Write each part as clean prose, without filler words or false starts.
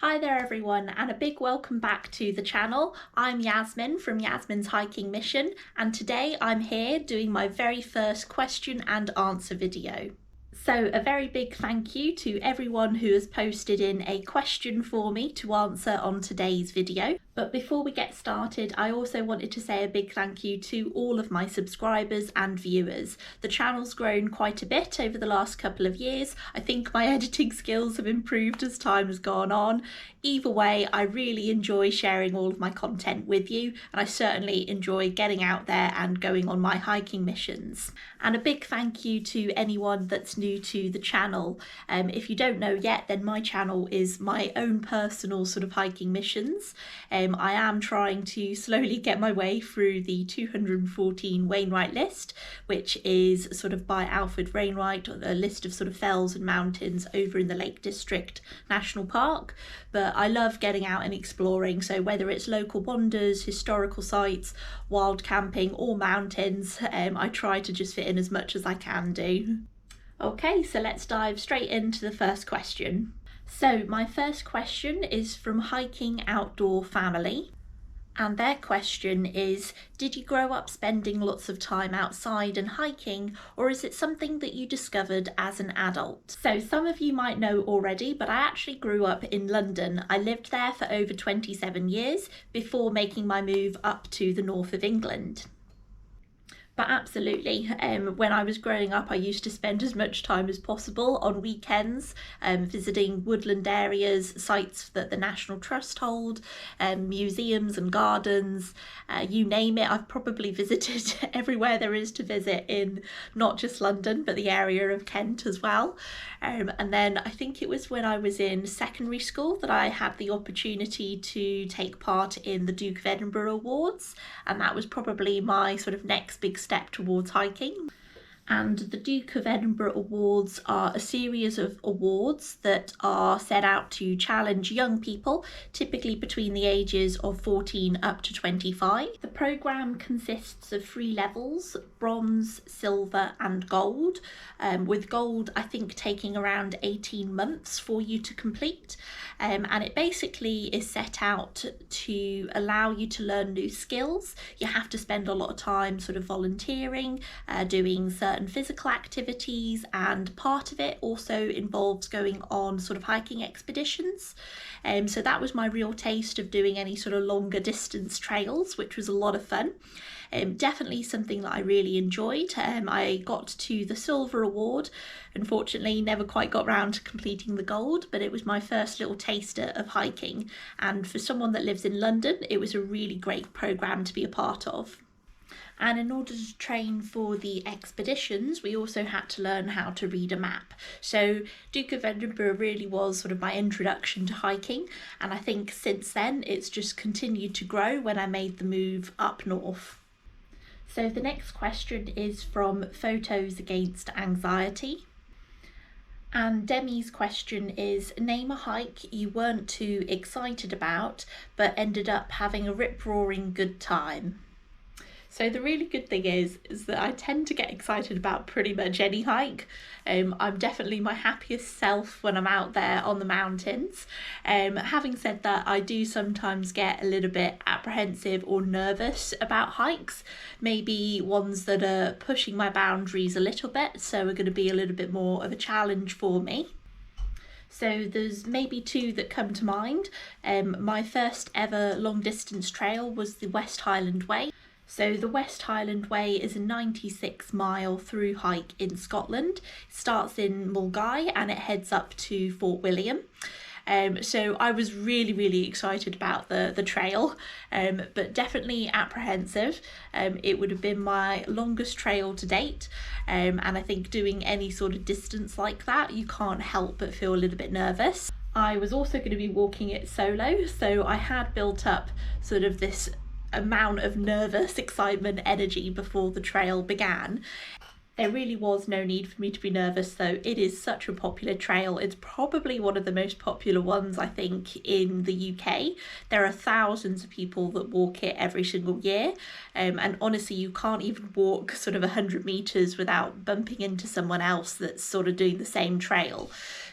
Hi there everyone, and a big welcome back to the channel. I'm Yasmin from Yasmin's Hiking Mission, and today I'm here doing my very first question and answer video. So a very big thank you to everyone who has posted in a question for me to answer on today's video. But before we get started, I also wanted to say a big thank you to all of my subscribers and viewers. The channel's grown quite a bit over the last couple of years. I think my editing skills have improved as time has gone on. Either way, I really enjoy sharing all of my content with you, and I certainly enjoy getting out there and going on my hiking missions. And a big thank you to anyone that's new to the channel. If you don't know yet, then my channel is my own personal sort of hiking missions. I am trying to slowly get my way through the 214 Wainwright list, which is sort of by Alfred Wainwright, a list of sort of fells and mountains over in the Lake District National Park. But I love getting out and exploring, so whether it's local wonders, historical sites, wild camping or mountains, I try to just fit in as much as I can do. Okay, so let's dive straight into the first question. So my first question is from Hiking Outdoor Family, and their question is, did you grow up spending lots of time outside and hiking, or is it something that you discovered as an adult? So some of you might know already, but I actually grew up in London. I lived there for over 27 years before making my move up to the north of England. But absolutely, when I was growing up, I used to spend as much time as possible on weekends visiting woodland areas, sites that the National Trust hold, museums and gardens, you name it. I've probably visited everywhere there is to visit in not just London, but the area of Kent as well. And then I think it was when I was in secondary school that I had the opportunity to take part in the Duke of Edinburgh Awards, and that was probably my sort of next big step towards hiking. And the Duke of Edinburgh Awards are a series of awards that are set out to challenge young people, typically between the ages of 14 up to 25. The programme consists of 3 levels: bronze, silver and gold, with gold I think taking around 18 months for you to complete. And it basically is set out to allow you to learn new skills. You have to spend a lot of time sort of volunteering, doing certain physical activities, and part of it also involves going on sort of hiking expeditions. So that was my real taste of doing any sort of longer distance trails, which was a lot of fun. Definitely something that I really enjoyed. I got to the silver award, unfortunately never quite got round to completing the gold, but it was my first little taster of hiking, and for someone that lives in London, it was a really great programme to be a part of. And in order to train for the expeditions, we also had to learn how to read a map. So Duke of Edinburgh really was sort of my introduction to hiking, and I think since then it's just continued to grow when I made the move up north. So the next question is from Photos Against Anxiety. And Demi's question is, name a hike you weren't too excited about but ended up having a rip-roaring good time. So the really good thing is that I tend to get excited about pretty much any hike. I'm definitely my happiest self when I'm out there on the mountains. Having said that, I do sometimes get a little bit apprehensive or nervous about hikes, maybe ones that are pushing my boundaries a little bit, so are going to be a little bit more of a challenge for me. So there's maybe 2 that come to mind. My first ever long distance trail was the West Highland Way. So the West Highland Way is a 96-mile through hike in Scotland. It starts in Mulgai and it heads up to Fort William. So I was really excited about the trail, but definitely apprehensive. It would have been my longest trail to date, and I think doing any sort of distance like that, you can't help but feel a little bit nervous. I was also going to be walking it solo, so I had built up sort of this amount of nervous excitement energy before the trail began. There really was no need for me to be nervous though. It is such a popular trail. It's probably one of the most popular ones I think in the UK. There are thousands of people that walk it every single year, and honestly you can't even walk sort of 100 meters without bumping into someone else that's sort of doing the same trail.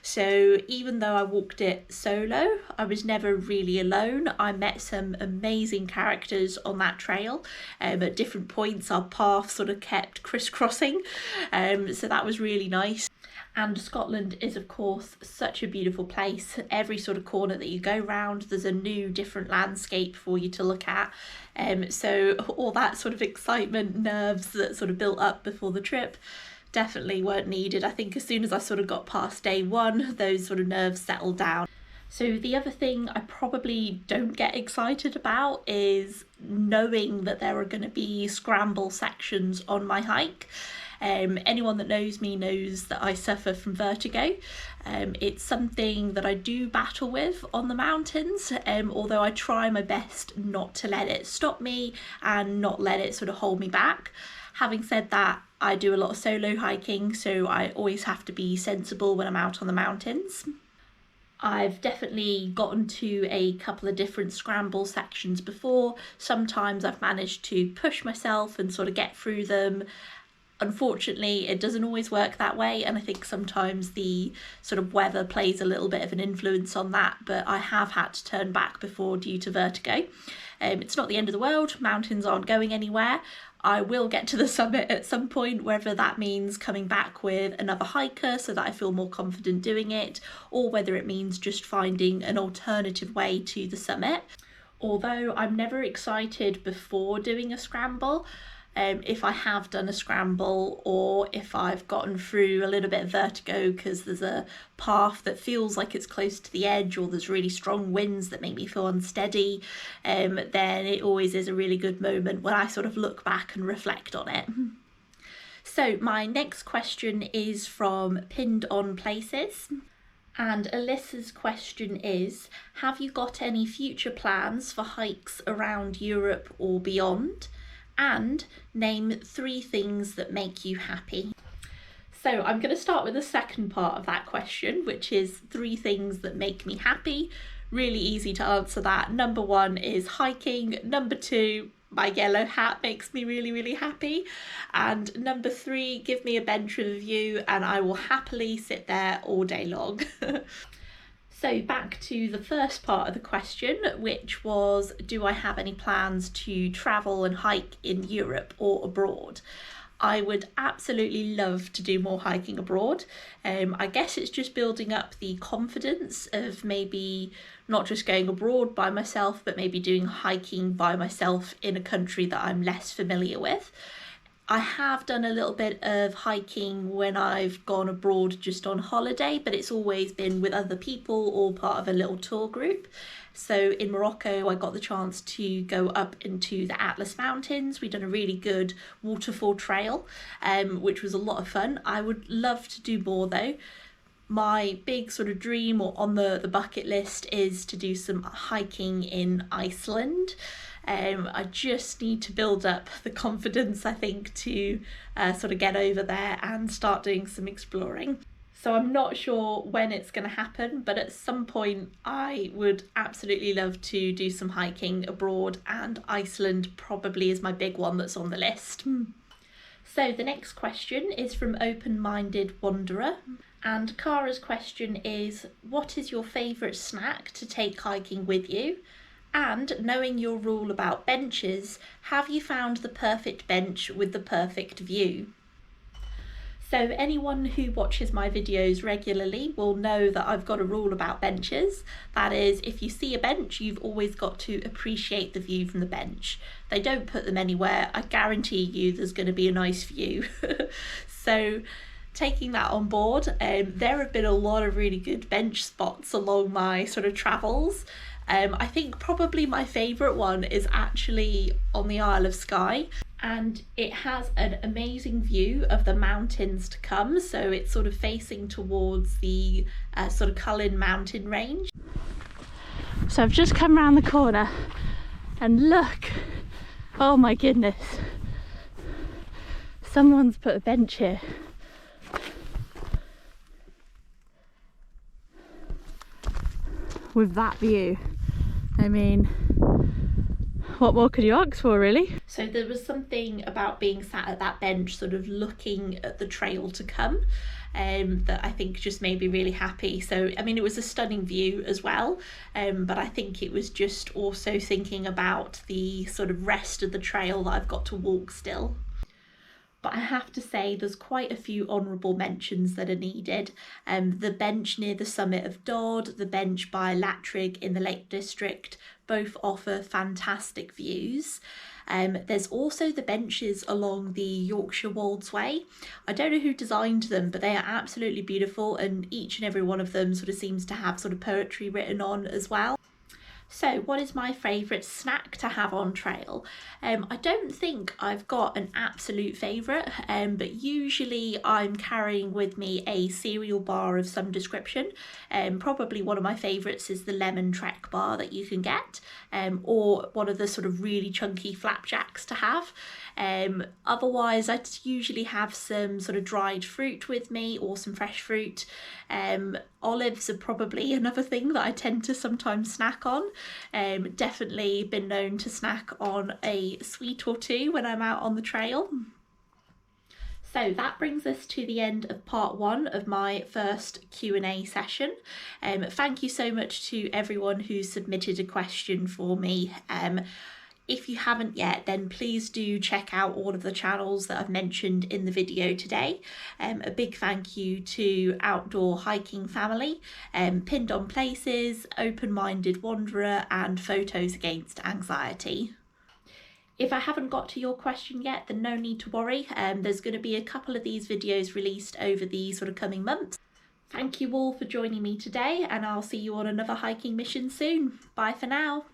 So even though I walked it solo, I was never really alone. I met some amazing characters on that trail. At different points our path sort of kept crisscrossing, so that was really nice. And Scotland is of course such a beautiful place. Every sort of corner that you go round, there's a new different landscape for you to look at. So all that sort of excitement, nerves that sort of built up before the trip definitely weren't needed. I think as soon as I sort of got past day one, those sort of nerves settled down. So the other thing I probably don't get excited about is knowing that there are going to be scramble sections on my hike. Anyone that knows me knows that I suffer from vertigo. It's something that I do battle with on the mountains, although I try my best not to let it stop me and not let it sort of hold me back. Having said that, I do a lot of solo hiking, so I always have to be sensible when I'm out on the mountains. I've definitely gotten to a couple of different scramble sections before. Sometimes I've managed to push myself and sort of get through them. Unfortunately, it doesn't always work that way, and I think sometimes the sort of weather plays a little bit of an influence on that, but I have had to turn back before due to vertigo. It's not the end of the world, mountains aren't going anywhere. I will get to the summit at some point, whether that means coming back with another hiker so that I feel more confident doing it, or whether it means just finding an alternative way to the summit. Although I'm never excited before doing a scramble, if I have done a scramble or if I've gotten through a little bit of vertigo because there's a path that feels like it's close to the edge, or there's really strong winds that make me feel unsteady, then it always is a really good moment when I sort of look back and reflect on it. So my next question is from Pinned on Places. And Alyssa's question is, have you got any future plans for hikes around Europe or beyond? And name 3 things that make you happy. So I'm going to start with the second part of that question, which is 3 things that make me happy. Really easy to answer that. Number 1 is hiking. Number 2, my yellow hat makes me really, really happy. And number 3, give me a bench with a view and I will happily sit there all day long. So back to the first part of the question, which was, do I have any plans to travel and hike in Europe or abroad? I would absolutely love to do more hiking abroad. I guess it's just building up the confidence of maybe not just going abroad by myself, but maybe doing hiking by myself in a country that I'm less familiar with. I have done a little bit of hiking when I've gone abroad just on holiday, but it's always been with other people or part of a little tour group. So in Morocco, I got the chance to go up into the Atlas Mountains. We'd done a really good waterfall trail, which was a lot of fun. I would love to do more though. My big sort of dream or on the bucket list is to do some hiking in Iceland. I just need to build up the confidence, I think, to sort of get over there and start doing some exploring. So I'm not sure when it's going to happen, but at some point I would absolutely love to do some hiking abroad, and Iceland probably is my big one that's on the list. So the next question is from Open Minded Wanderer. And Cara's question is, what is your favourite snack to take hiking with you? And knowing your rule about benches, have you found the perfect bench with the perfect view? So anyone who watches my videos regularly will know that I've got a rule about benches. That is, if you see a bench, you've always got to appreciate the view from the bench. They don't put them anywhere. I guarantee you there's going to be a nice view. So taking that on board, there have been a lot of really good bench spots along my sort of travels. I think probably my favourite one is actually on the Isle of Skye, and it has an amazing view of the mountains to come, so it's sort of facing towards the sort of Cullen mountain range. So I've just come around the corner and look, oh my goodness, someone's put a bench here. With that view. I mean, what more could you ask for, really? So there was something about being sat at that bench sort of looking at the trail to come that I think just made me really happy. So I mean, it was a stunning view as well, but I think it was just also thinking about the sort of rest of the trail that I've got to walk still. But I have to say there's quite a few honourable mentions that are needed. The bench near the summit of Dodd, the bench by Latrigg in the Lake District, both offer fantastic views. There's also the benches along the Yorkshire Wolds Way. I don't know who designed them, but they are absolutely beautiful, and each and every one of them sort of seems to have sort of poetry written on as well. So what is my favourite snack to have on trail? I don't think I've got an absolute favourite, but usually I'm carrying with me a cereal bar of some description. Probably one of my favourites is the lemon Trek bar that you can get, or one of the sort of really chunky flapjacks to have. Otherwise, I usually have some sort of dried fruit with me or some fresh fruit. Olives are probably another thing that I tend to sometimes snack on. Definitely been known to snack on a sweet or two when I'm out on the trail. So that brings us to the end of part 1 of my first Q&A session. Thank you so much to everyone who submitted a question for me. If you haven't yet, then please do check out all of the channels that I've mentioned in the video today. A big thank you to Outdoor Hiking Family, Pinned on Places, Open Minded Wanderer, and Photos Against Anxiety. If I haven't got to your question yet, then no need to worry. There's going to be a couple of these videos released over the sort of coming months. Thank you all for joining me today, and I'll see you on another hiking mission soon. Bye for now.